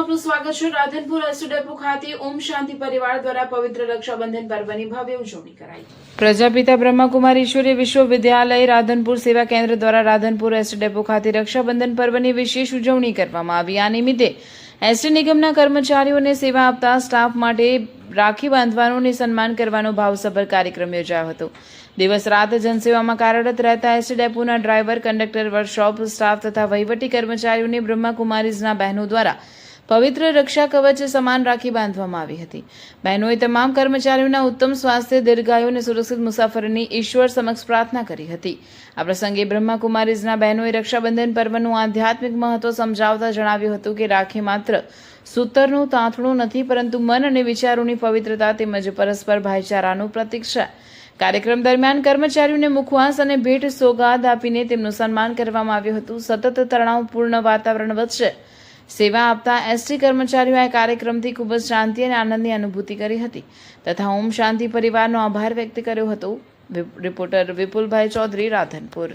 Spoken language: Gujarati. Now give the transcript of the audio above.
આપનું સ્વાગત છે। રાધનપુર એસટી ડેપો ખાતે ઓમ શાંતિ પરિવાર દ્વારા પવિત્ર રક્ષાબંધન પર્વની ભવ્ય ઉજવણી કરાઈ। પ્રજાપિતા બ્રહ્માકુમારી ઈશ્વરીય વિશ્વવિદ્યાલય રાધનપુર સેવા કેન્દ્ર દ્વારા રાધનપુર એસટી ડેપો ખાતે રક્ષાબંધન પર્વની વિશેષ ઉજવણી કરવામાં આવી। આ નિમિત્તે એસટી નિગમના કર્મચારીઓને સેવા આપતા સ્ટાફ માટે રાખી બાંધવાનો અને સન્માન કરવાનો ભાવસભર કાર્યક્રમ યોજાયો હતો। દિવસ રાત જનસેવામાં કાર્યરત રહેતા એસટી ડેપોના ડ્રાઈવર, કંડક્ટર, વર્કશોપ સ્ટાફ તથા વહીવટી કર્મચારીઓને બ્રહ્માકુમારીઝના બહેનો દ્વારા પવિત્ર રક્ષા કવચ સમાન રાખી બાંધવામાં આવી હતી। બહેનોએ તમામ કર્મચારીઓના ઉત્તમ સ્વાસ્થ્ય, દીર્ઘાયુ અને સુરક્ષિત મુસાફરીની ઈશ્વર સમક્ષ પ્રાર્થના કરી હતી। આ પ્રસંગે બ્રહ્માકુમારીઝના બહેનોએ રક્ષાબંધન પર્વનું આધ્યાત્મિક મહત્વ સમજાવતા જણાવ્યું હતું કે રાખી માત્ર સૂતરનું તાંતણું નથી, પરંતુ મન અને વિચારોની પવિત્રતા તેમજ પરસ્પર ભાઈચારાનું પ્રતીક છે। કાર્યક્રમ દરમિયાન કર્મચારીઓને મુખવાસ અને ભેટ સોગાદ આપીને તેમનું સન્માન કરવામાં આવ્યું હતું। સતત તણાવપૂર્ણ વાતાવરણ વચ્ચે સેવા આપતા એસટી કર્મચારીઓએ આ કાર્યક્રમથી ખૂબ જ શાંતિ અને આનંદની અનુભૂતિ કરી હતી તથા ઓમ શાંતિ પરિવારનો આભાર વ્યક્ત કર્યો હતો। રિપોર્ટર વિપુલભાઈ ચૌધરી, રાધનપુર।